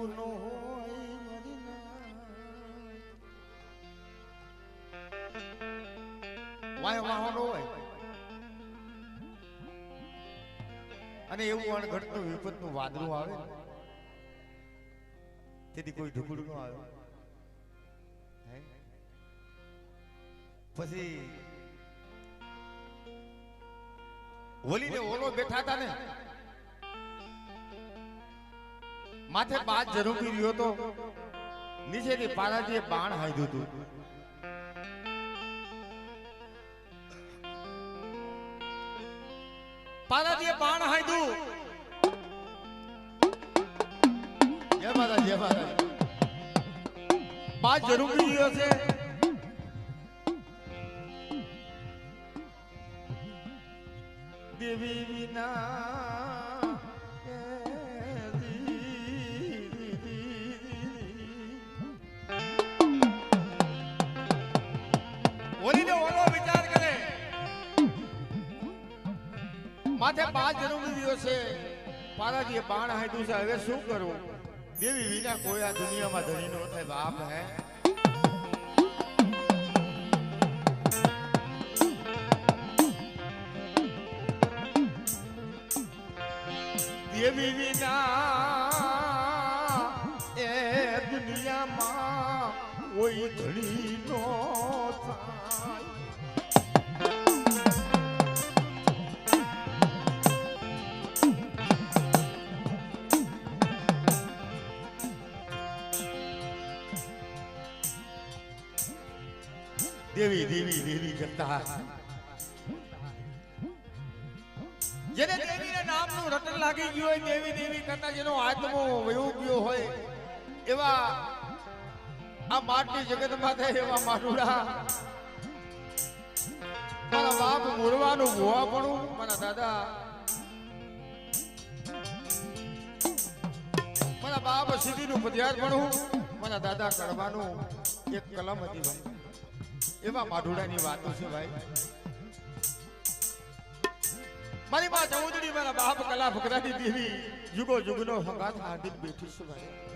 નો હોય મારી વાય વાહો નો હોય અને એવું અણઘડતું વિપતનું વાદળું આવે તેથી કોઈ ઢુકડું ન આવે પછી હોલીને ઓલો બેઠા હતા ને માથે બાદ જરૂરી રહ્યો તો નીચેથી પારાજીએ બાણ હાંધ્યું હતું પારાજીએ બાણ હાંધ્યું જય માતા બાદ જરૂરી રહ્યો છે દેવી વિના ઓલીને ઓલો વિચાર કરે માથે 5 જરૂરી છે પારાજીએ બાણ હાંધ્યું છે હવે શું કરવું દેવી વિના કોઈ આ દુનિયામાં ધણી નો થાય બાપ હે દેવી વિના એ દુનિયામાં કોઈ ધણી નો થાય દેવી દેવી દેવી કરતા જેને દેવીના નામનું રટણ લાગી ગયું હોય દેવી દેવી કરતા જેનો આત્મો વયો ગયો હોય એવા આ માટી જગતમાં થાય એવા માટુડા મારા બાપ મોરવાનું ભોવાપણું મારા દાદા મારા બાપ સીધીનું પધ્યારપણું મારા દાદા કડવાનું એક કલમ હતી ભાઈ એવા માઢુડાની વાતો છે ભાઈ મારી માં ચૌધરી મારા બાપ કલા ફકરાની દેવી યુગો યુગનો હંગાત હાંડી બેઠી છે ભાઈ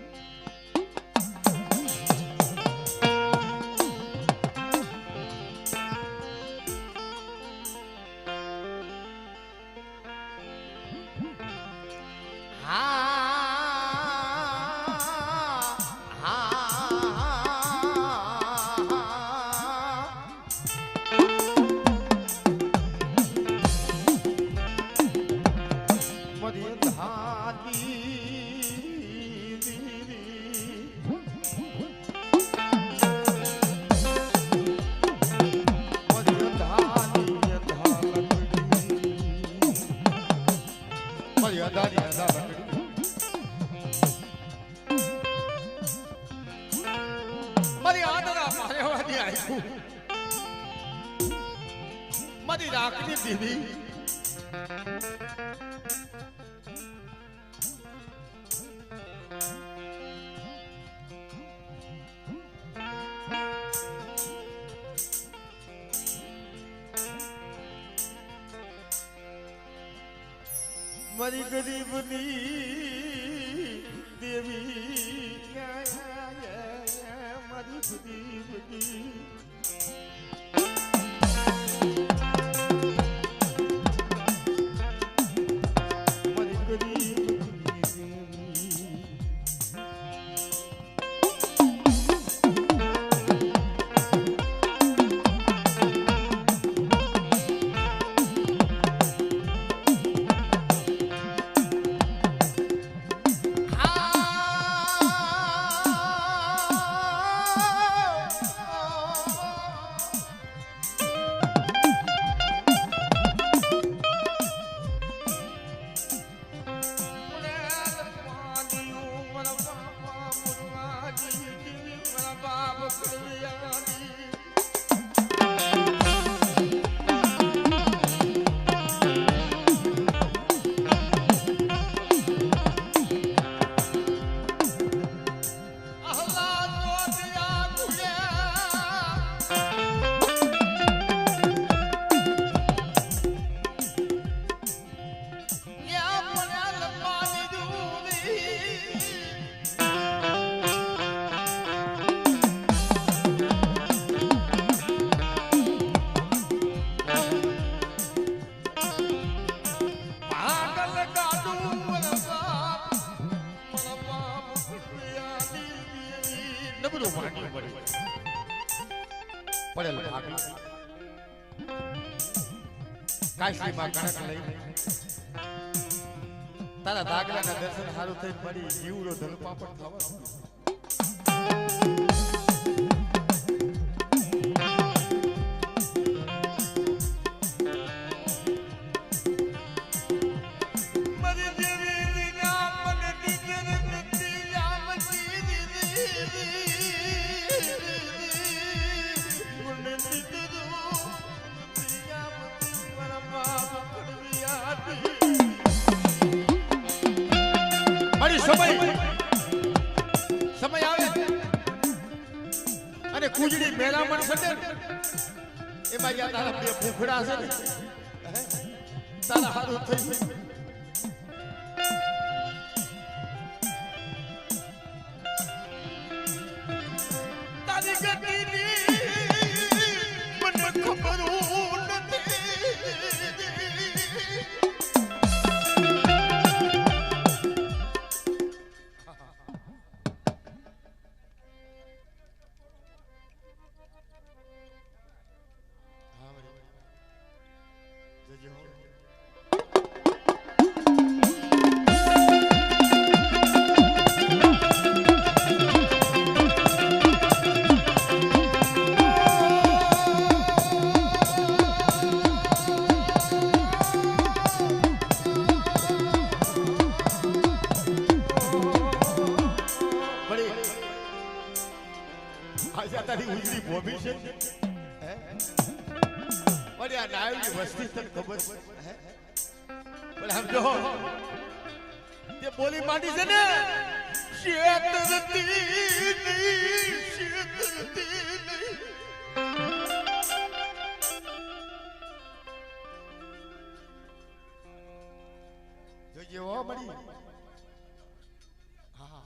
મારી રાખની દીદી મારી ગરીબની દેવી મારી ગરીબની જબરું માંડ્યું પડી પડેલ ભાગી કાશીમાં કણક લઈ તારા દાગલાના દર્શન સારું થઈ પડી જીવડો ધલપાપડ થવા સમય આવે અને કુજડી મેળામણ સડે એમાં યા તારા બે ફૂફડા છે ને તારા હારું થઈ તારી ગતિની મને ખબર તારી ઉજળી બોબી છે હે ઓરે આ નાયની વસ્તી તને ખબર હે પણ આમ જો તે બોલી માંડી છે ને શેતરતી જોજે ઓ બડી હા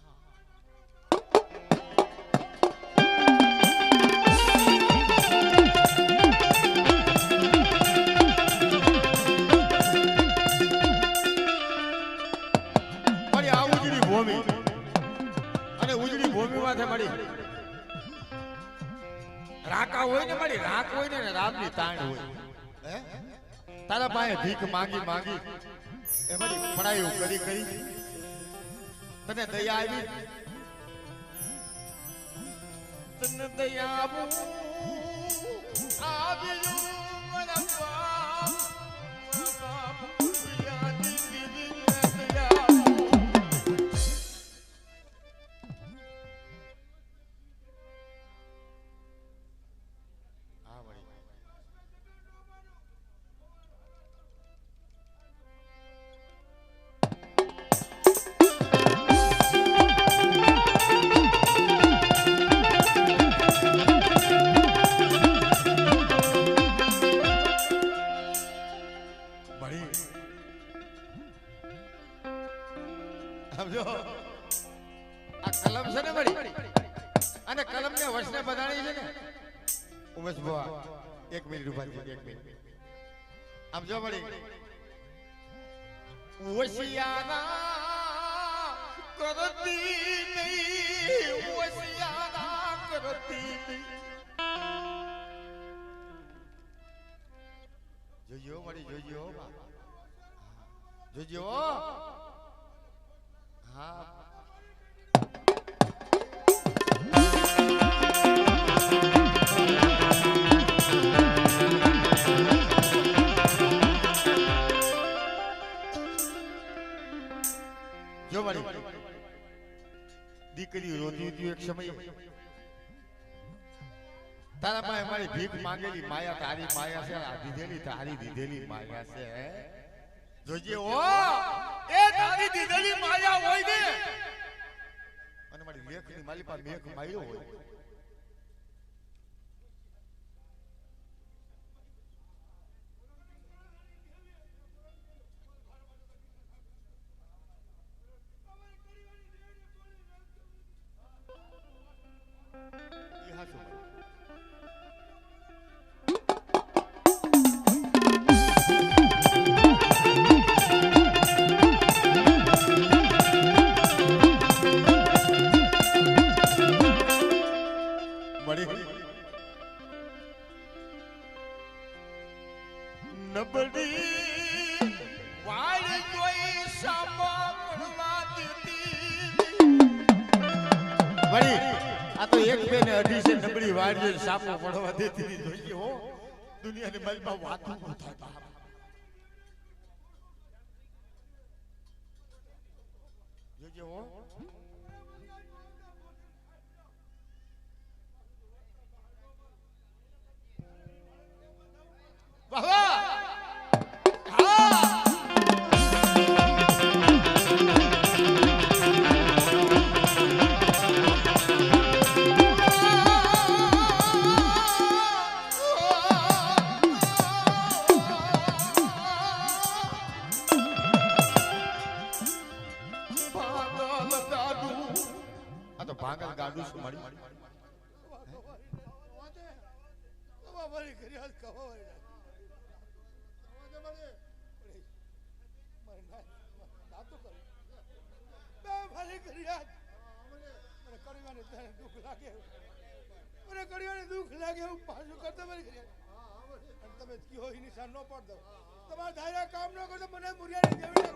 રાકા હોય ને મારી રાક હોય ને રામની તાણ હોય હે તારા પાસે ભીખ માંગી માંગી એ મારી પડાયું કરી કરી તને દયા આવી તને દયા આવ્યું મારા બાપ સમજો આ કલમ છે ને બડી અને કલમ ને વર્ષને બધાણી છે ને ઉમેશ બુઆ 1 મિનિટ ઉભા છે 1 મિનિટ આમ જો બડી વસિયાના કરતી નહીં વસિયાના કરતી નહીં જોજો બડી જોજો જોજો હા જો મારી દીકરી રોતી હતી એક સમય તારા પાસે મારી ભીખ માંગેલી માયા તારી માયા છે આ દીધેલી તારી દીધેલી માયા છે જોજે ઓ એ તારી દીધેલી માયા હોય ને અને મારી લેખની માલી પાસે મેખ માર્યો હોય વળી આ તો એક બે ને અઢી છે નબળી વાડીઓ સાપો પડવા દેતી હતી જોઈએ હો દુનિયાની મલમાં વાતો ન થાય બાપ જોજે હો વાહ ભાગલ ગાડું છું મારી મારી ઘરિયાળ કવાય દાતો કર બે મારી ઘરિયાળ મને કડીવાને દુઃખ લાગે મને કડીવાને દુઃખ લાગે હું પાછું કરતો મારી ઘરિયાળ અને તમે કયો એ નિશાન ન પડ દો તમારા ધાર્યા કામ ન કરતો મને મુરિયાની જેવી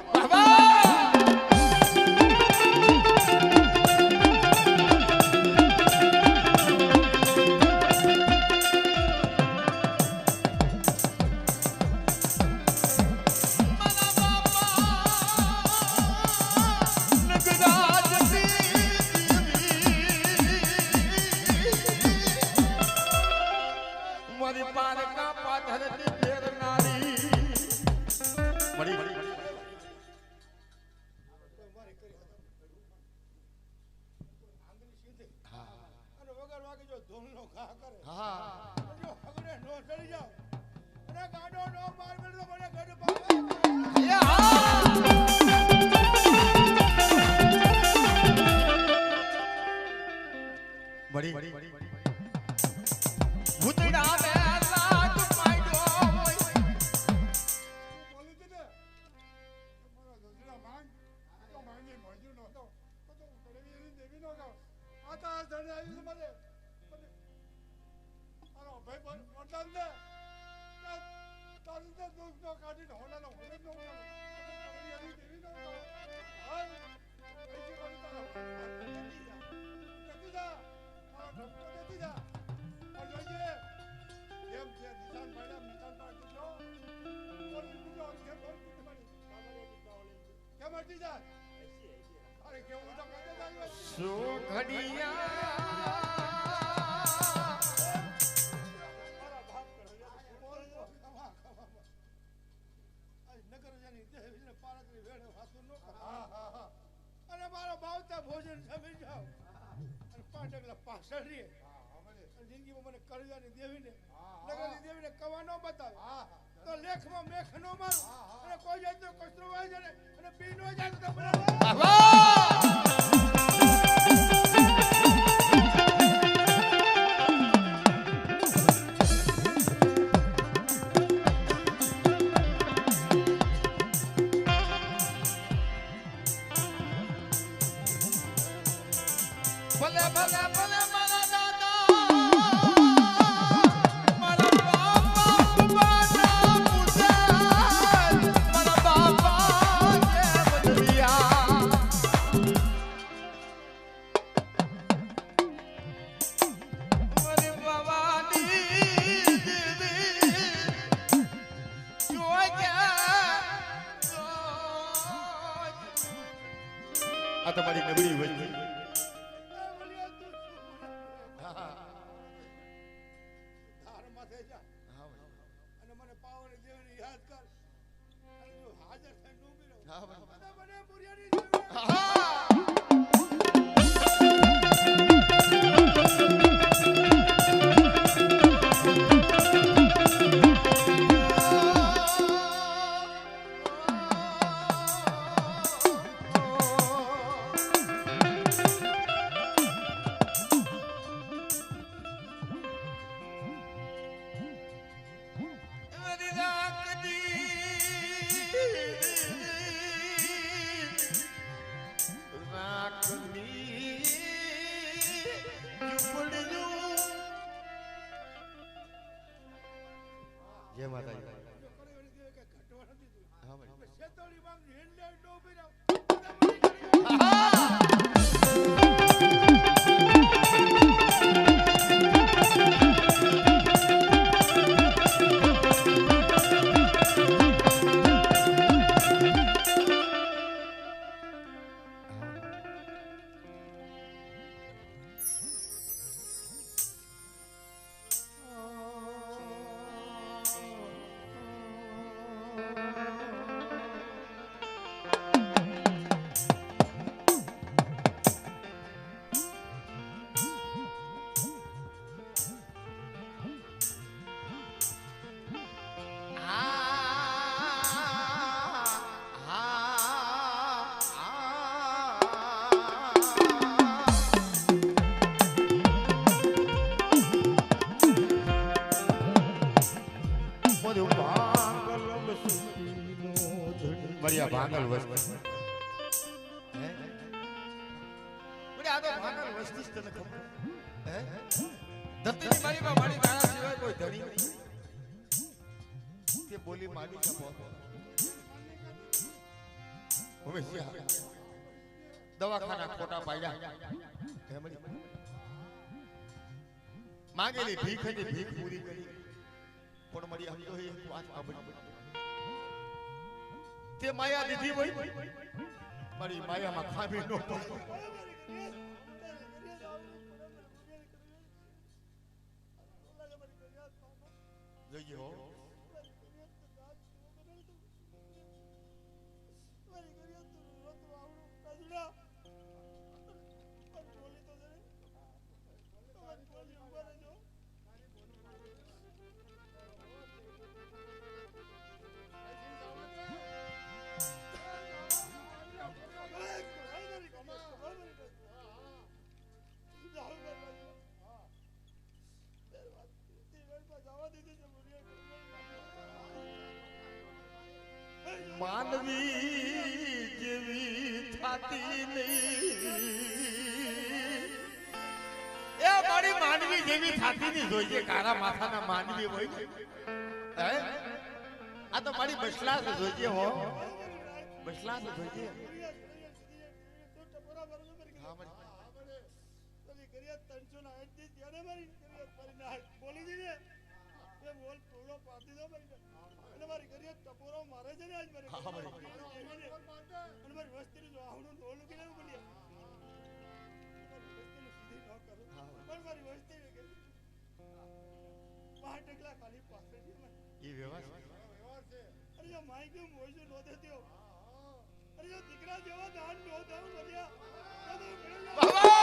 જિંદગીમાં મને કરજાની દેવીને નગરની દેવીને કવા ન બતાવે તો લેખમાં મેખ નો મારું અને કોઈ જાતનો કચરો વાય જાય અને પી નો જાય તો આ તમારી નબળી હોય અને મને પાવન દેવને યાદ કર અને જો હાજર થઈને ઊભી રહો મને મુરિયાની ભાંગલ વસ્તી હે આ તો ભાંગલ વસ્તી જ તને ખબર હે ધરતીની મારીમાં મારી તારા સિવાય કોઈ ધણી નહીં તે બોલી મારી છે બોલ હવે દવાખાના ખોટા પાડ્યા માંગેલી ભીખ હતી ભીખ પૂરી કરી પણ મળી સમજો એ વાત સાંભળી તે માયા દીધી હોય મારી માયામાં ખામી નો જોઈએ હો માનવી જેવી થાતી નહીં એ મારી માનવી જેવી થાતી નહીં જોઈએ કારા માથાના માનવી હોય હે આ તો મારી બસલાસ જોઈએ હો બસલાસ જોઈએ બોલી દીને એ બોલ પૂરો પાતી દો અને મારી ઘરે ટપોરો મારે છે ને આજ મારી અને મારી વસ્તીનું જો આવડું ડોલું કે લેવું બોલ્યા વસ્તીનું સીધી ન કરું પણ મારી વસ્તી કે 5 ટકલા ખાલી પાસે છે ઈ વ્યવહાર છે અરે જો માઈ કે મોજો નો દેત્યો અરે જો દીકરા જેવા દાન નો દઉં બોલ્યા બાબા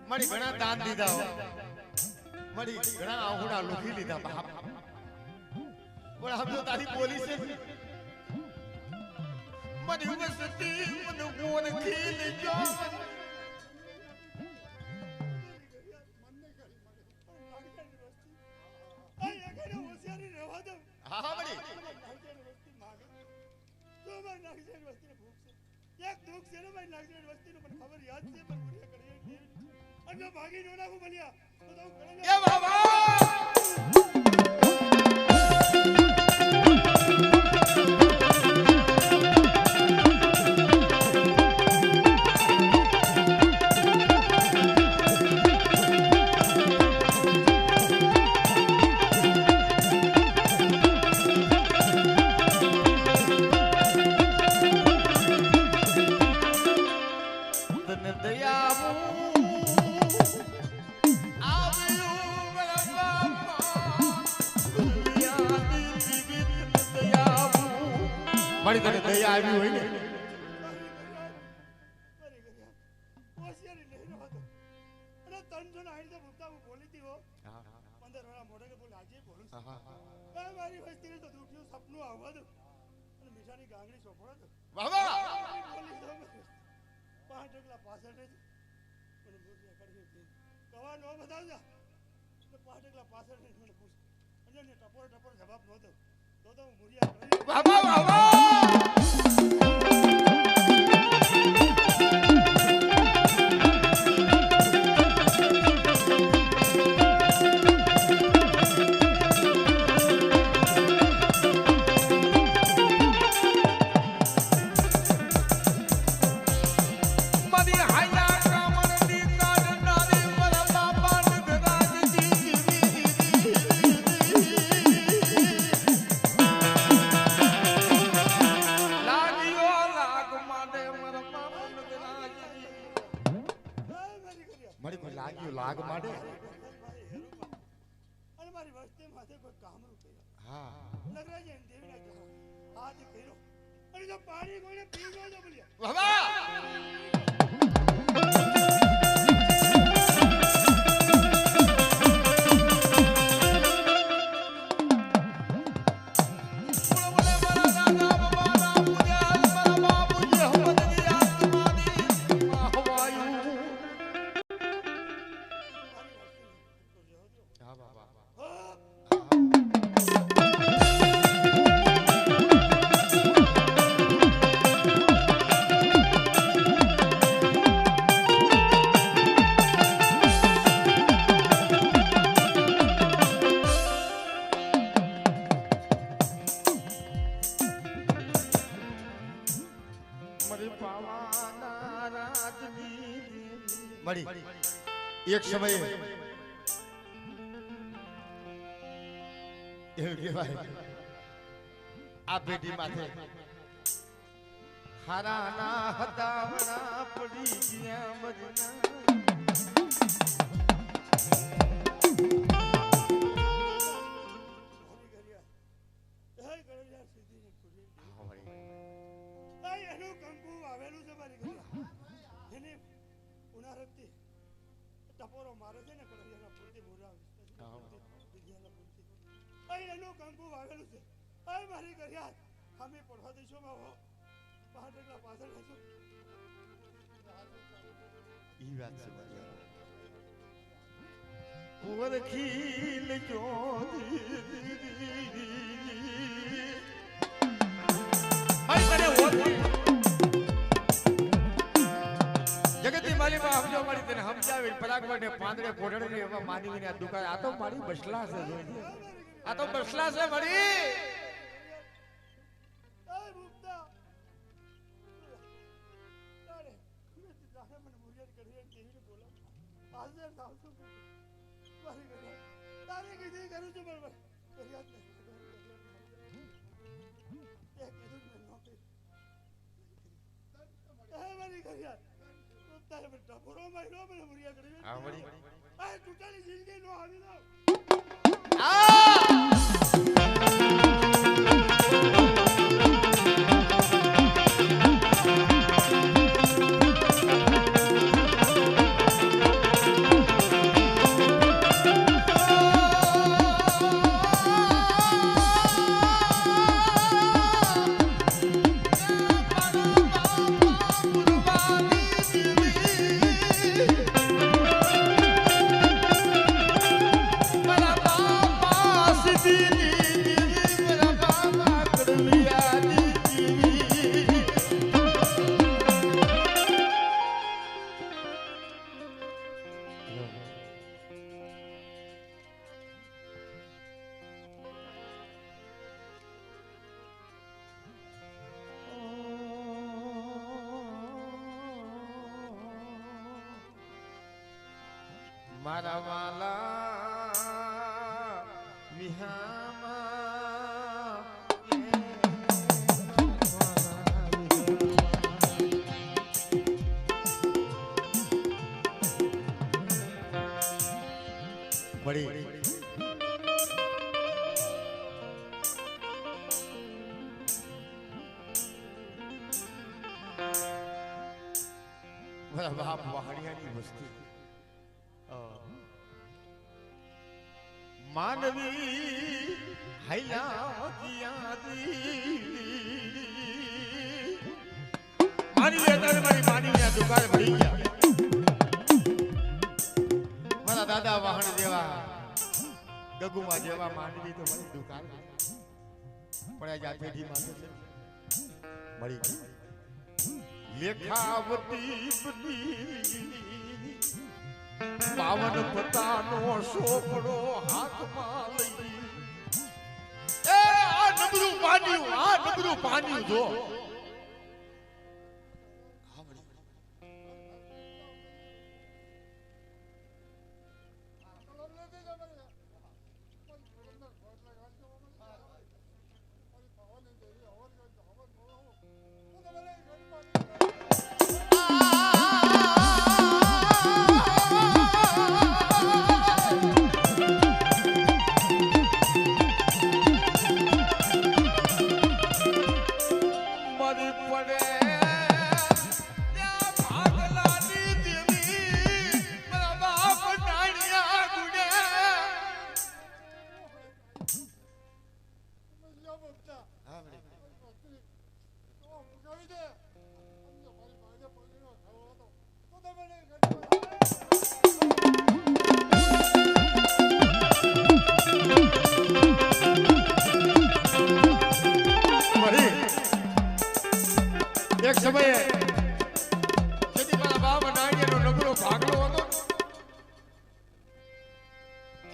મળી ઘણા દાન દીધા મળી ઘણા આહુડા લૂકી લીધા બાપ પણ હમ તો તારી બોલી છે મળી વસતી મન કોન ખીલ જો હા મળી એક દુઃખ છે ને ભાઈ નાગજન વસ્તીનું મને ખબર યાદ છે પણ પૂરી કરી અને ભાગી નો નાખું બલિયા તો હું કરે એ બાબા મારી તને દયા આવી હોય ને હોશિયારી લઈ રહ્યો હતો અને તનજો ના આઈને ભૂખતા હું બોલી હતી હો 15 વાળા મોઢે કે બોલ આજે બોલું એ મારી વસ્તીને તો દુખ્યું સપનું આવવા દો અને મીઠાની ગાંગડી સોફળો તો બાબા બોલી દો 5 ટકલા પાછળ જ મને બોલ્યા કરી કવા નો બતાવજા તો 5 ટકલા પાછળ જ મને પૂછ અને ને ટપોર જવાબ નહોતો તો હું મુરિયા કરી બાબા બાબા લાગ્યો માથે કોઈ કામરું કર્યો હા નગરાજી એમ દેવીના જરા હાથ કર્યો અને જો પાણી કોઈને પીવો ન બોલ્યા બાબા મળી એક સમયે એવું કહેવાય આ પેઢી માથે હારાના હતાવણા પડી ગયા મરના ટપોરો મારે છે ને કડવિયાના પૂરતી મોરા વિજ્ઞાનના પૂરતી અહીં એનું કંકુ વાવેલું છે અહીં મારી કર્યા અમે પડવા દઈશું બાબો પાટલા પાછળ હશું ઈ વાત છે કુંવર ખીલ જ્યોતિ હાય તને હોતી જગતી માલી માં સમજો મારી તને સમજાવી પરાગવડે પાંદડે કોડડે ને એવા માનવીને આ દુકાન આ તો મારી બસલા છે જોઈ આ તો બસલા છે મારી એ મુક્તા અરે મને જાણે મને મુરિયાદ કરી કેવી બોલા આજે આવતો મારી ગયા તારે કીધી કરું છું બરાબર ફરિયાદ એ કીધું મેં નોકરી એ મારી કર્યા તારે બેટા પૂરો મહિનો મને મુરિયા કરી આ વળી આ ટૂટાની જિંદગી નો આવી ના મારા વાલા વિહામા બડી મારા બાપ વહાણિયાની વસ્તી માનવી હૈલા માનવી અત્યારે મારી માનવી દુકાને ભરી ગયા મારા દાદા વાહન જેવા ગગુમા જેવા માનવી તો મારી દુકાન પણ આ પેઢી માં મળી લેખાવતી બની પાવન પતાનો સોપડો હાથમાં લઈ એ આ નબળું પાન્યું જો મુકાવી દે મારી ભાઈને પકડીનો થયો હતો તો તમે એક સમયે જેથી મારા બાપ નાણીનો નગરો ભાગલો હતો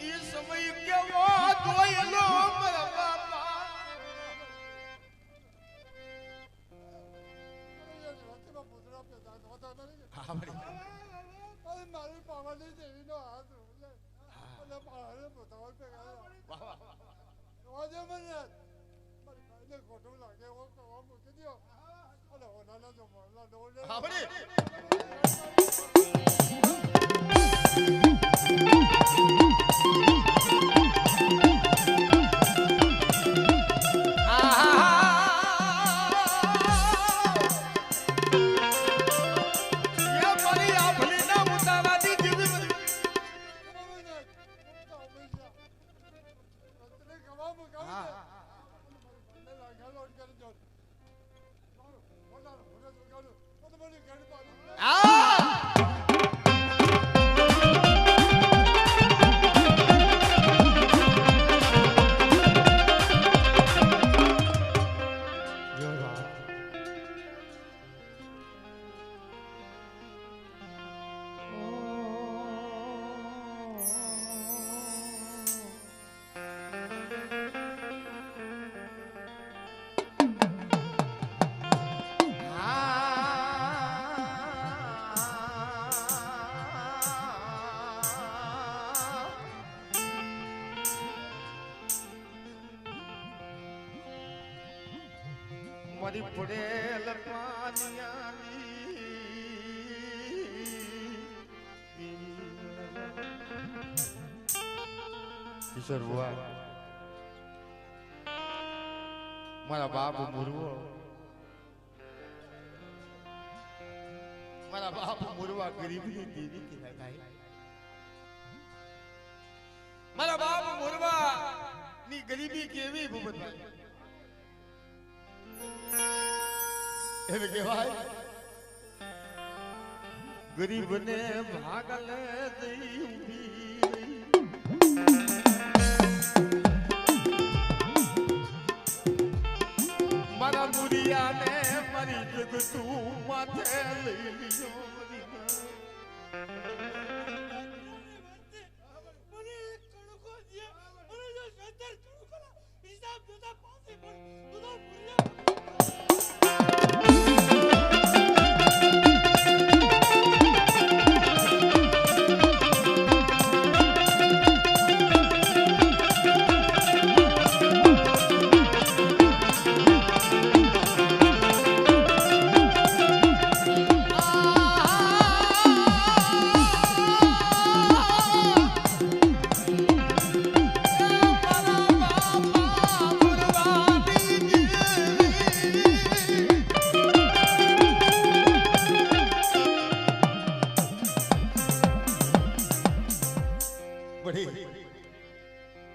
એ સમય કેવો જોયેલો મારા બાપા મારી પાવાની દેવીનો હાથ અને પાવાને પોતાવા આજે મને મારી ભાઈને ખોટું લાગે એવો કવા મૂકી દો અને હોનાના જો મોરલા ડોલે મારી પડેલ પાનિયાની કિશોર બુઆ મારા બાપ મુરવો મારા બાપ મુરવા ગરીબની દેવી કહેવાય મારા બાપ મુરવા ની ગરીબી કેવી ભૂપતભાઈ એમ કહેવાય ગરીબને ભાગલે દઈ ઊભી મારા મુરિયાને મારી જગતું માથે લઈ લીધો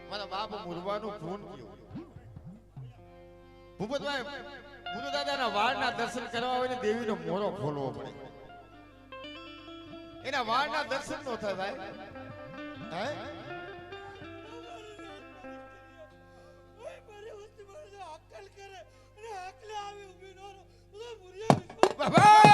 મારા બાપ મુરવાનું ફોન કર્યો ભૂપતભાઈ ગુરુ દાદાના વાળના દર્શન કરવા હોય ને દેવીનો મોરો ખોલવો પડે એના વાળના દર્શન નો થાય ભાઈ હે બાબા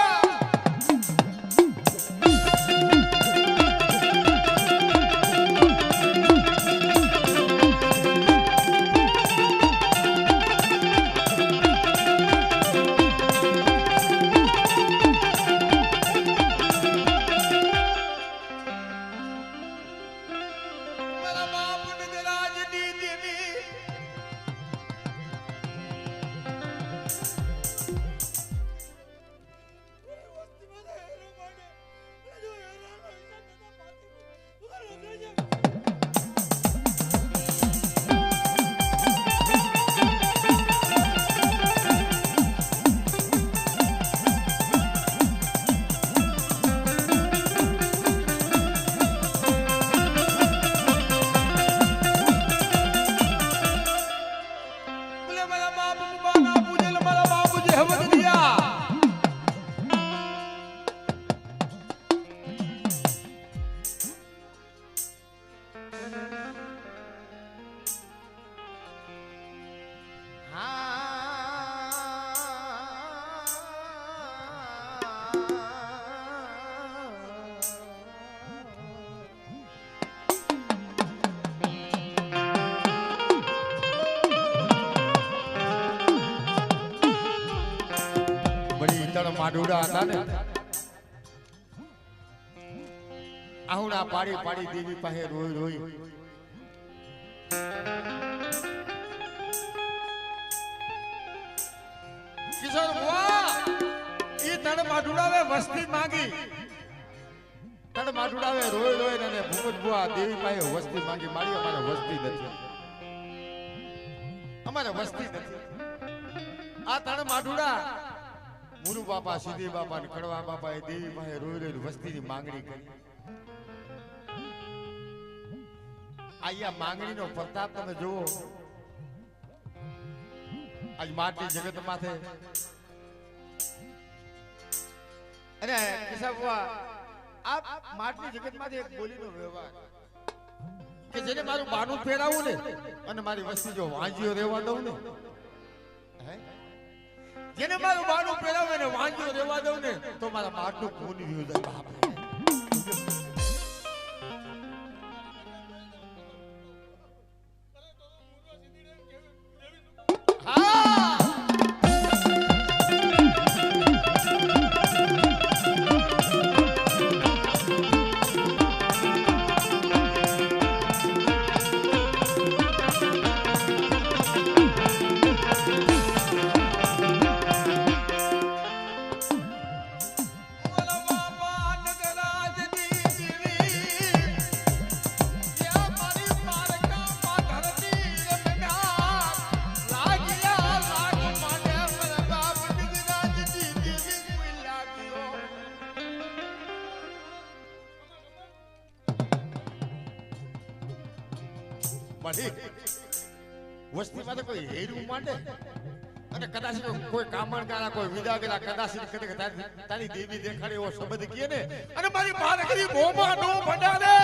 માઢુડા હતા ને આહુડા પાડી પાડી દેવી પાસે રોઈ રોઈ કિશોર બુઆ ઈ તણ માઢુડાવે વસ્તી માંગી તણ માઢુડાવે રોઈ રોઈ અને ભૂપત બુઆ દેવી પાસે વસ્તી માંગી મારી અમારે વસ્તી નથી અમારે વસ્તી નથી આ તણ માઢુડા મુરુ બાપા સીધી બાપા ને કડવા બાપા એ દેવી પાસે રોઈ રોઈ વસ્તીની માંગણી કરી આયા માંગણીનો પ્રતાપ તમે જુઓ આજ માટી જગત માથે અને કિશોર બુઆ આ માટી જગત માંથી એક બોલીનો વ્યવહાર કે જેને મારું બાનું ફેરાવું ને અને મારી વસ્તી જો વાંજીઓ રહેવા દઉં ને જેને મારું બાનું ફેરાવે ને વાંજીઓ રહેવા દઉં ને તો મારા માટનું ખૂન રહ્યું જાય બાપ વસ્તીમાં તો કોઈ હેરું માંડે અને કદાચ કોઈ કામણ કાળા કોઈ વિદા ગયેલા કદાચ તારી દેવી દેખાડે એવો શબ્દ કહે ને અને મારી બાળકની મોંમાં નો ભંડારે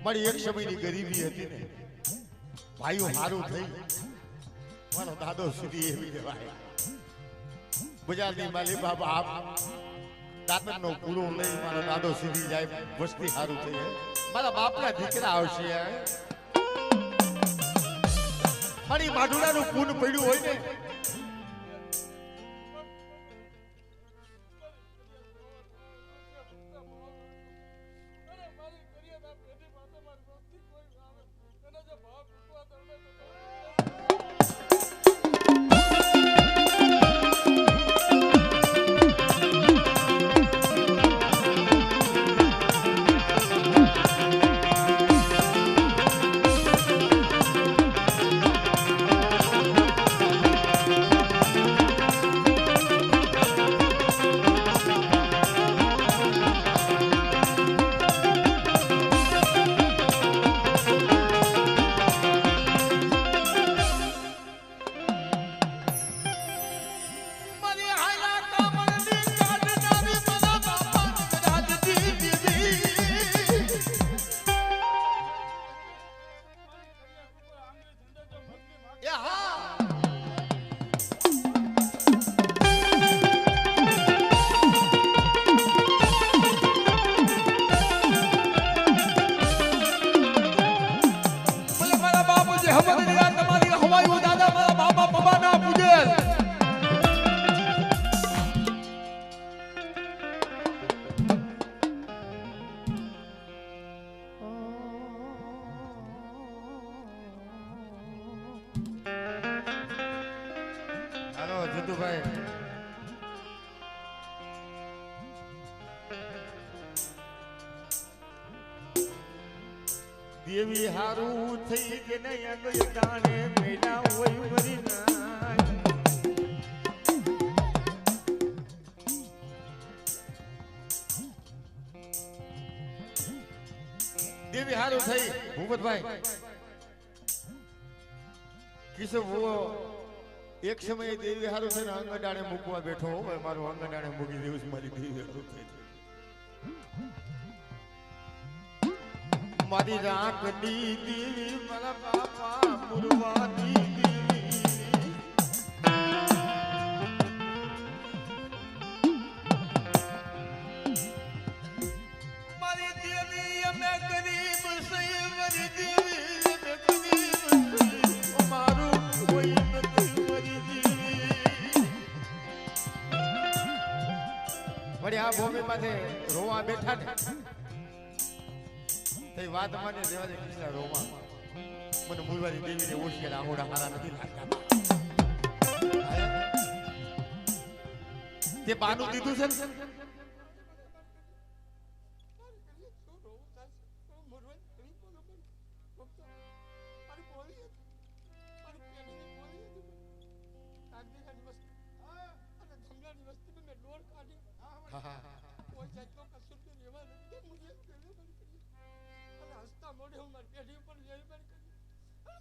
મારી એક સમયની ગરીબી હતી ને ભાઈઓ હારું થઈ મારો દાદો સુધી એવી કહેવાય બજારની માલી બાબા આપ દાતરનો પૂરો લઈ મારો દાદો સીધી જાય વસ્તી હારું થઈ મારા બાપના દીકરા આવશે મારી માઢુડાનું પૂન પડ્યું હોય ને દેવી હારું થઈ કે નહીં અંગ દાણે મેલા હોય મરી ના देवी हारो થઈ ભૂપતભાઈ કિસો वो એક સમયે દેવી હારો થઈને અંગડાણે મૂકવા બેઠો હોય મારો અંગડાણે મૂકી દેવું છે મારી દેવી હારો થઈ મારી રાખડી દેવી મારા બાપા મુરવાની આ ભૂમિ માથે રોવા બેઠા ને તે વાત માને દેવા દે કિસલા રોવા મને મુરવારી દેવીને ઓળખેલા આહોડા હારા નથી લાગતા તે બાનું દીધું છે ને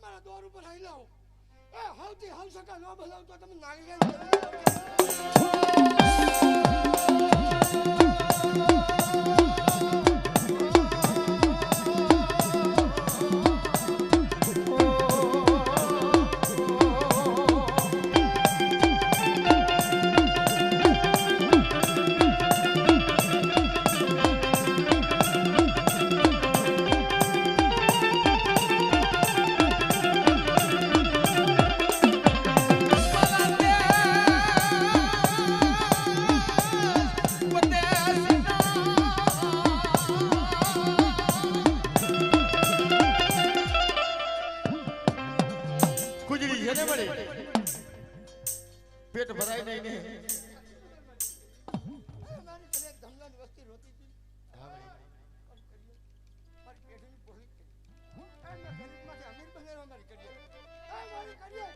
મારા દોર ઉપર હાઈ લાવો એ હાવતી હાવ સકા ન ભલાવ તો તમે નાગી पेट भराई नहीं ने हमारी कले धमलानी वस्ती रोती थी हां भाई पर पेट में बोली ए मैं गरीब में अमीर बने हमारी करिए ए हमारी करिए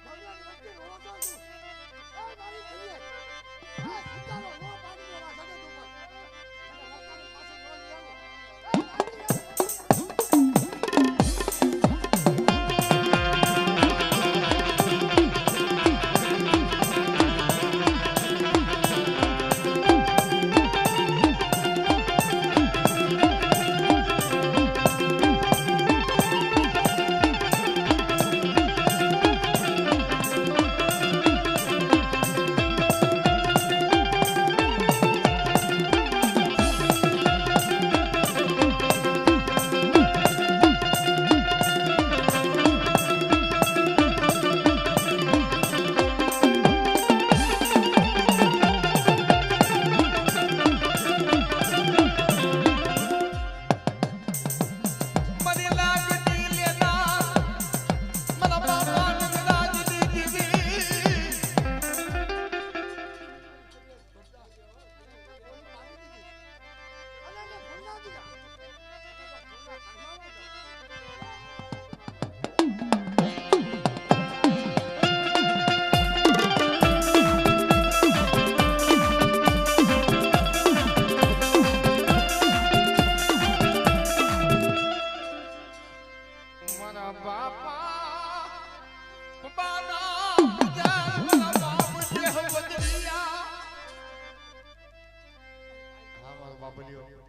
धमलानी वस्ती रोता तू ए हमारी करिए ए सितारो नो पानी में रासा दे तू पर अरे लोकां के पास नो लिया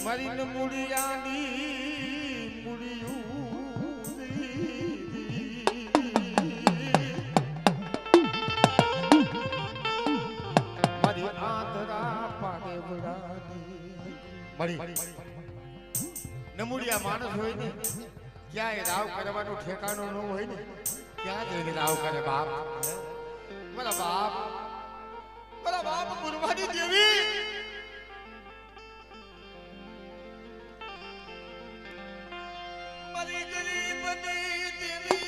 મરીન મુડિયાની મુડિયું મારી આંધરા પાગે વડાની મરી નમુડિયા માણસ હોય ને ક્યાંય રાવ કરવાનું ઠેકાણું ન હોય ને ક્યાં જઈને રાવ કરે બાપ મારા બાપ ગુરવાની દેવી મારી ગરીબની દેવી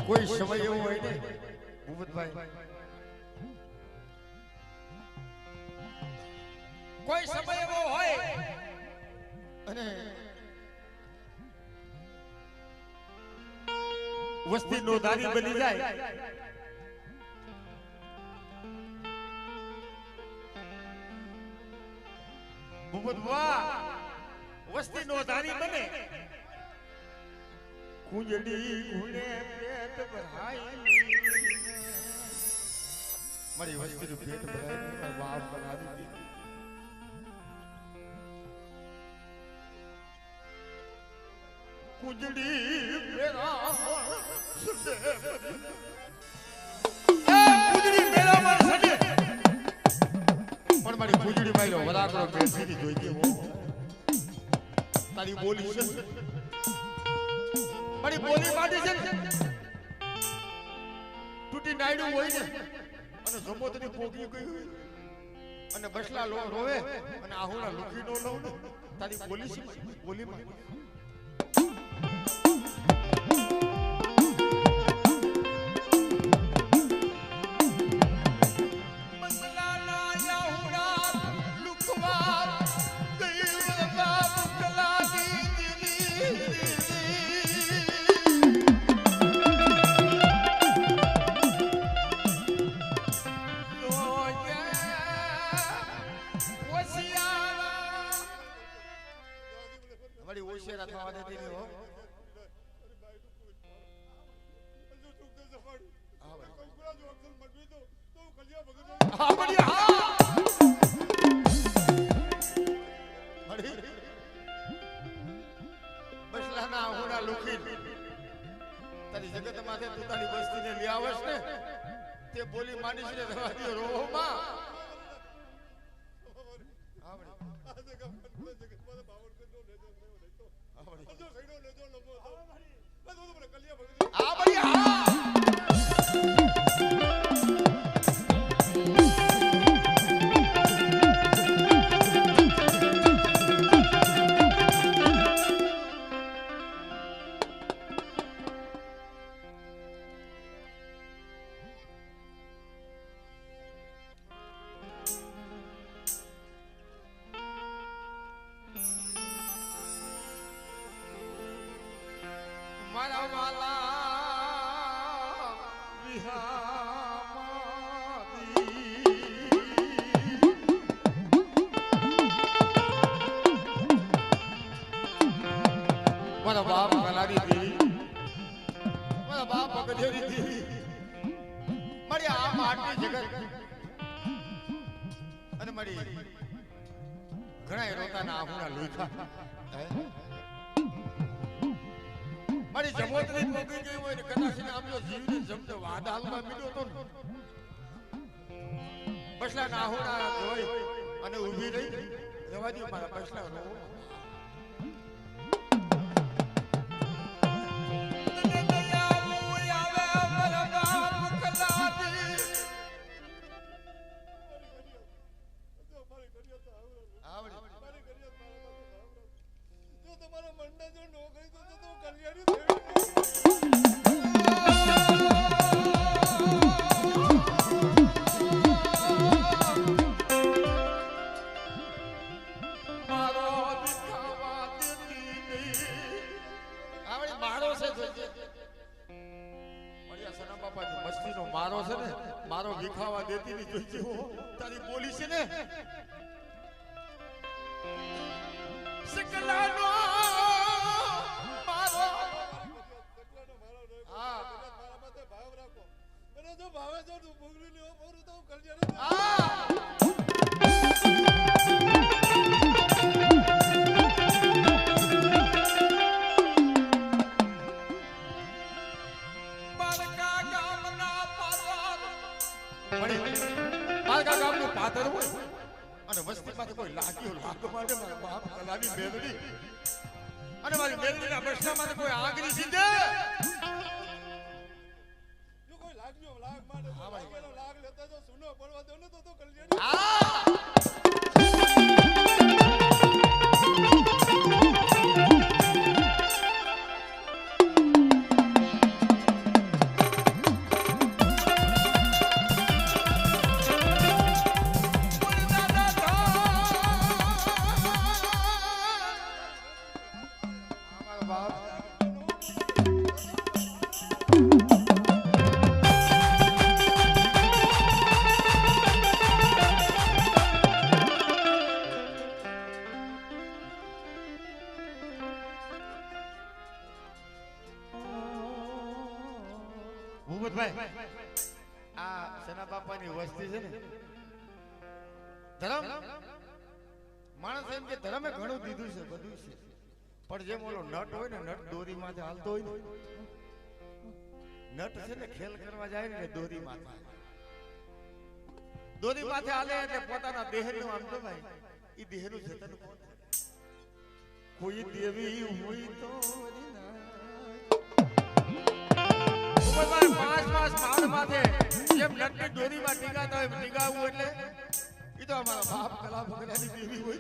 કોઈ સમય એવો હોય ને ભૂપતભાઈ, કોઈ સમય એવો હોય અને વસ્તી નોંધારી બની જાય ભૂપતભા, વસ્તી નોંધારી બને કુંજડી ગુણે પેટ ભરાય મારી વસ્તીનું પેટ ભરાય મારા બાપ બનાવી દીધી કુંજડી મેરા કુંજડી મેરા મન સડે પણ મારી કુંજડી માર્યો વરાકરો બેસીની જોઈતી હો તારી બોલી છે મારી બોલી માટે છે તૂટી નાયડું હોય ને અને જમોતની પોગી ગઈ હોય અને બસલા રોવે અને આહુના લુખી નો લઉં ને તારી બોલી છે બોલી માં તારી જગત માથે તું તારી વસ્તીને લઈ આવસ ને તે બોલી માનીશ ને રવાડી રોમાં મારા વાલા મારા બાપ કલારી દેવી મારા બાપ ગજેરી દેવી મારી આ માટી જગત અને મારી ઘણા રોતાના આહુના લોખા મારી જમોતરી પોગી ગઈ હોય ને કદાચ ને આમનો જીવને જમતો વાદાલમાં મીડ્યો તો બસલા નાહોણા જોઈ અને ઊભી રહી જવા દે મારા બસલા રો મારો છે ને મારો વિખાવા દેતી ની જોઈતી હો તારી બોલી છે ને સકલાનો મારો હા મારા માથે ભાવ રાખો અને જો ભાવે જો તું ભૂગરી લેવો પોરું તો કલ્યાણ હા પાતર હોય અને વસ્તીમાં કોઈ લાગ્યો લાગ માટે મારા બાપ કલાની મેલડી અને મારી મેલડીના પ્રશ્નમાં કોઈ આગરી સીધે જો કોઈ લાગ્યો લાગ માટે લાગેલો લાગ લેતા જો સુનો પડવા દો ને તો કલ્યાણ હા ભૂપતભાઈ આ સેના બાપાની વસ્તી છે ને ધર્મ માણસ એમ કે ધર્મે ઘણું દીધું છે બધું છે પણ જેમ ઓલો નટ હોય ને નટ દોરી માથે હાલતો હોય ને નટ છે ને ખેલ કરવા જાય ને દોરી માથે હાલે એટલે પોતાના દેહનું આમ તો ભાઈ ઈ દેહનું જતન કોણ કોઈ દેવી હોય તો પાંચ માળ માથે જેમ નટની દોરીમાં ટીકાતા હોય ટીકાવું એટલે ઈ તો અમારા બાપ કલા ભગરાની દેવી હોય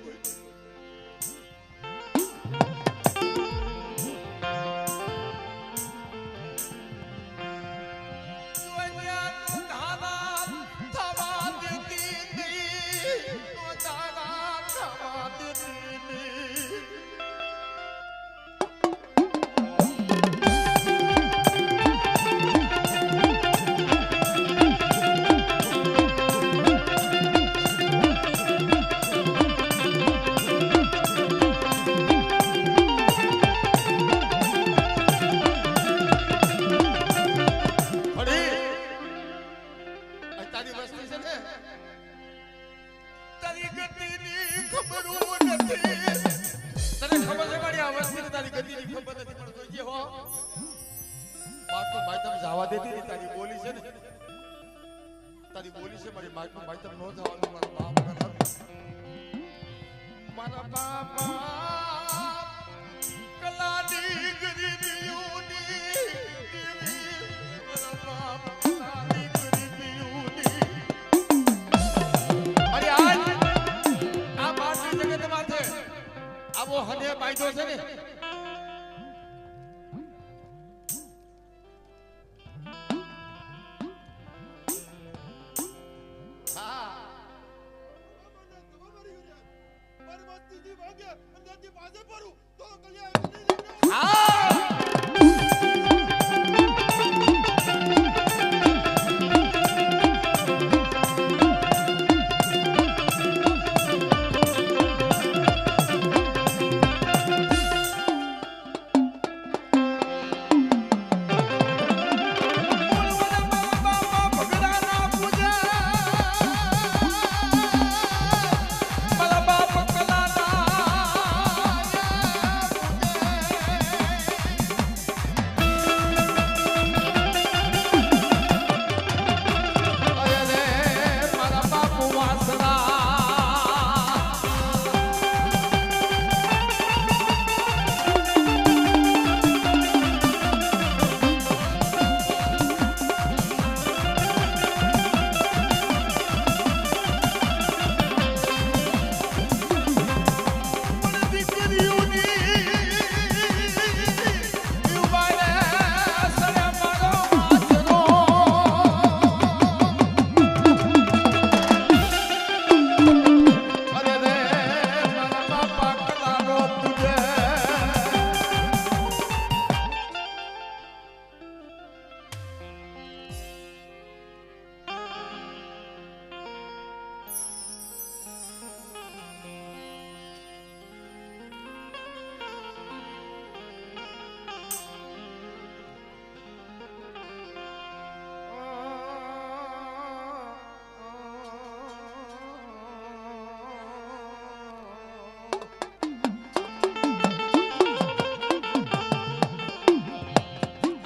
તારી બોલી છે મારી માઈક ભાઈ તમ નો જવાનું મારા બાપા કલાની ગરીબીઓની મારા બાપ કલાની ગરીબીઓની અરે આજ આ બારની જગત માથે આવો હને બાયદો છે ને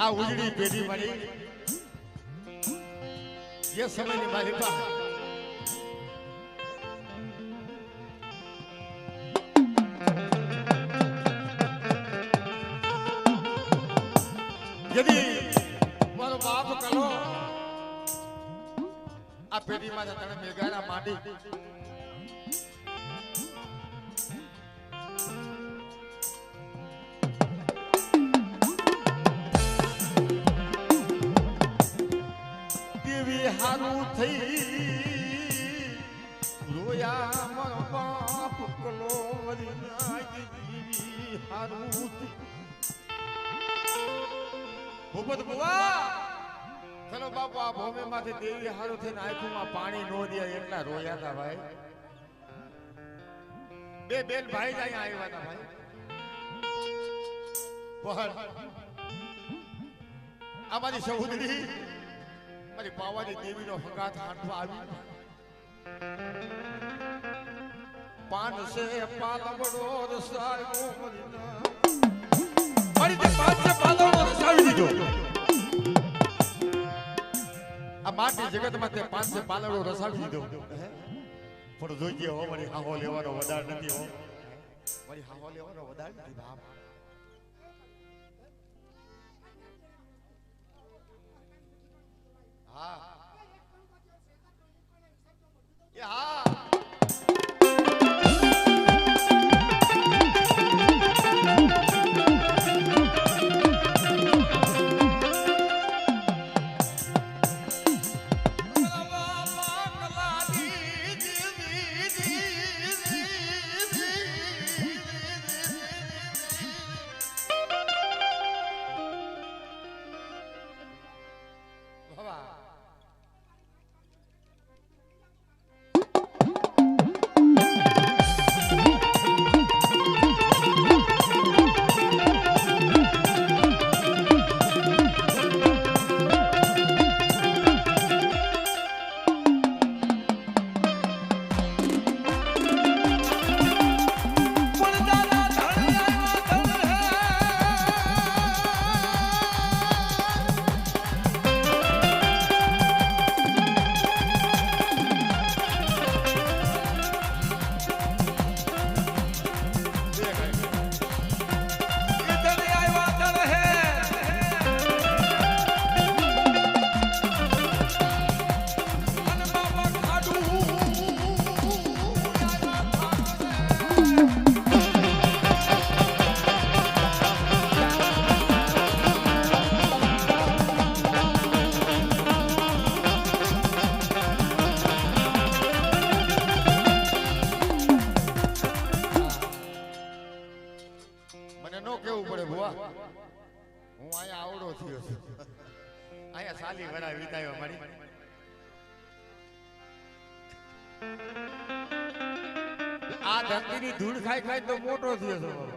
આ ઉજળી પેઢી મારી જે સમયની મારી પાસે यदि મારો બાપ કલો આ પેઢીમાં તને મેઘાના માંડી હારું થઈ રોયા મારો બાપ કલો વરી હારું ભૂપત બુવા ચલો બાપા ભોમે માંથી દેવી હારું થઈને આંખોમાં પાણી નો દે એટલા રોયા હતા ભાઈ બે બેન ભાઈ જ અહીંયા આવ્યા હતા ભાઈ પણ અમારી સહોદરી મારી પાવાની દેવીનો હગાત હાથમાં આવી પાન સે પાલવડો રસાયો મારી તે પાન સે પાલવડો રસાવી દીધો આ માટી જગતમાં તે પાન સે પાલવડો રસાવી દીધો પણ જોઈજે હો મારી હાહો લેવાનો વધાર નથી હો મારી હાહો લેવાનો વધાર નથી બાપ હા એ હા સાલી વરા વિતાયો મારી આ ધરતીની ધૂળ ખાઈ ખાઈ તો મોટો થયો છો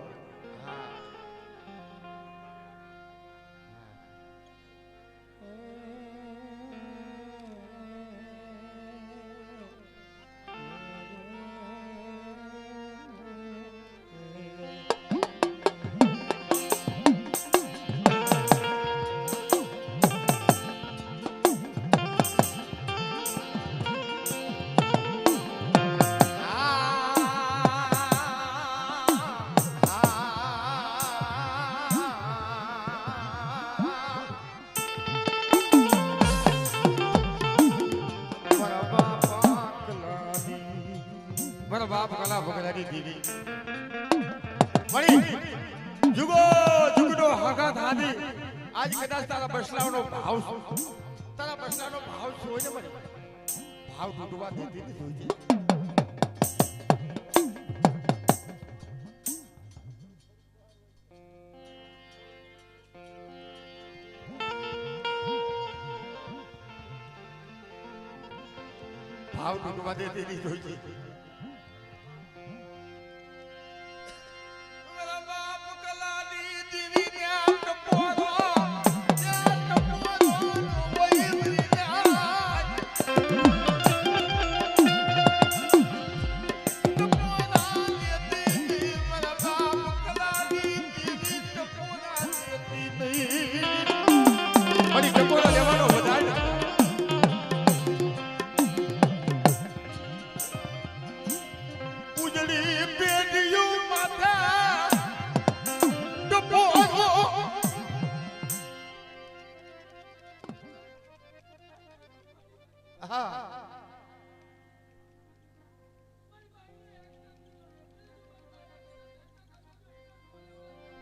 બાપ કલા ભગરાની દીવી મળી જુગો જુગનો હગાત હાદી આજ કદાચ તારા બસલાનો ભાવ શું હોય ને મને ભાવ તૂટવા દેતી નથી જોઈજે ભાવ તૂટવા દેતી નથી જોઈજે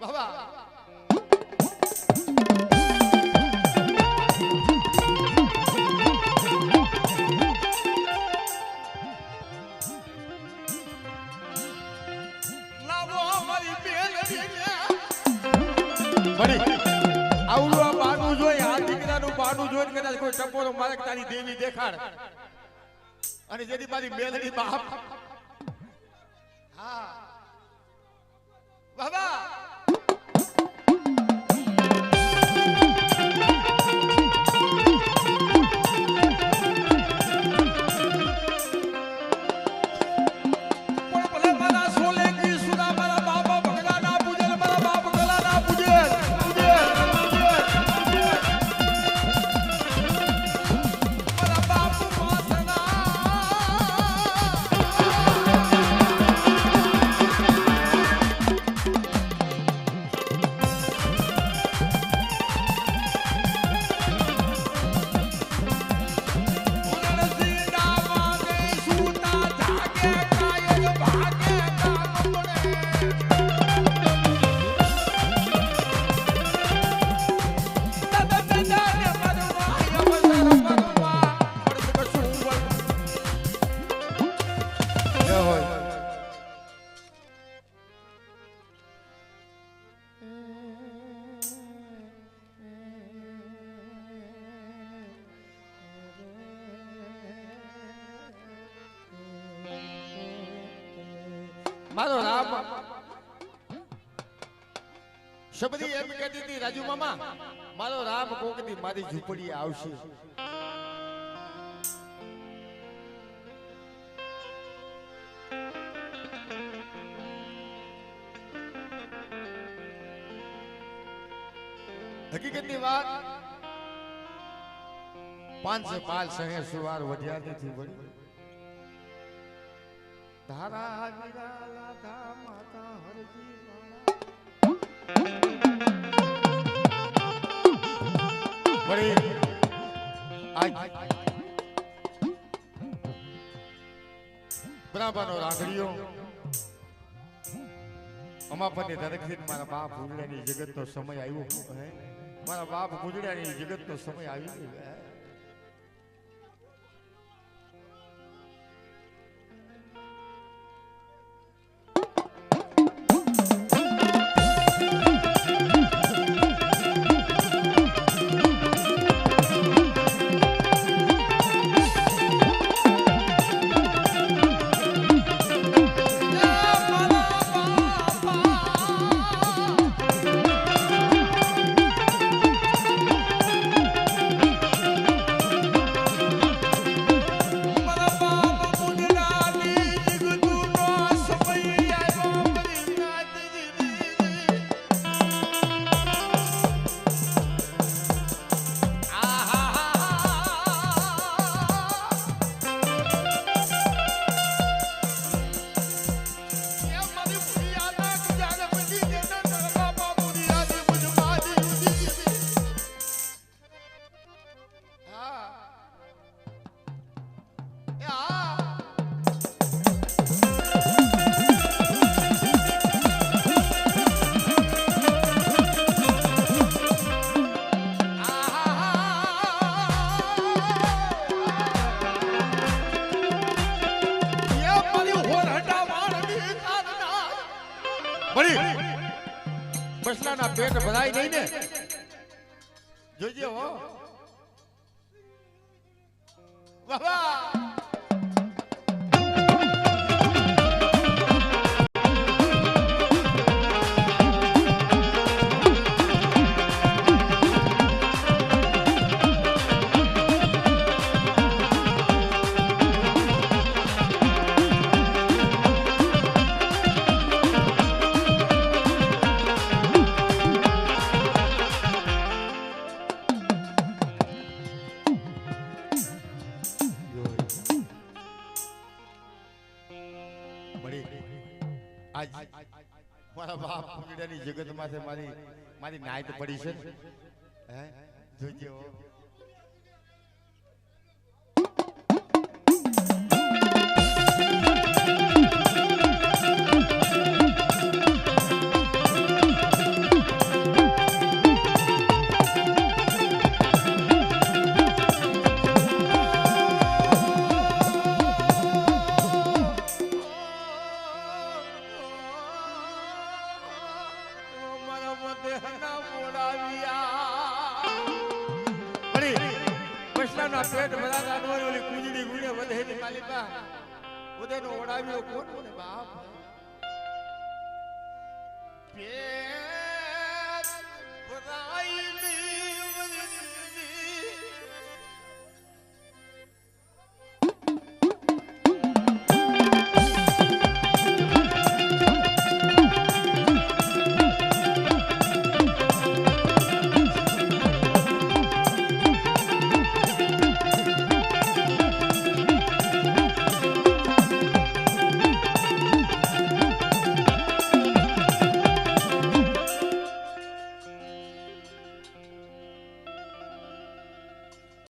બાબા લાવો અમારી બેન આવડું આ બાનું જોઈ આ દીકરાનું બાનું જોઈને કદાચ કોઈ ટપોરો મારે તારી દેવી દેખાડ અને જેથી મારી મેલડી બાપ હા બાબા મારો રામ શબરી એમ કહેતી હતી રાજુ મામા મારો રામ કોક દી મારી ઝૂંપડી આવશે હકીકતની વાત 505 શહેર સુવાર વઢિયાર થી વળી તારા નિરાલા ધા માતા હરજી વળી આજ બરાબરનો રાગડીઓ અમાપરની ધરખથી મારા બાપ ગુજડાની જગતનો સમય આવ્યો હે મારા બાપ ગુજડાની જગતનો સમય આવ્યો હે બસલાના પેટ ભરાય નહીં ને જોજે હો વાહ મારા બાપ પુંજડાની જગતમાં મારી નાઈટ પડી છે હે જોજે પેટ ભરાતા નોરી ઓલી કુંજડી ગુણે વધેની માલિકા વધેનો ઓડાવ્યો કોણ ને બાપ પેટ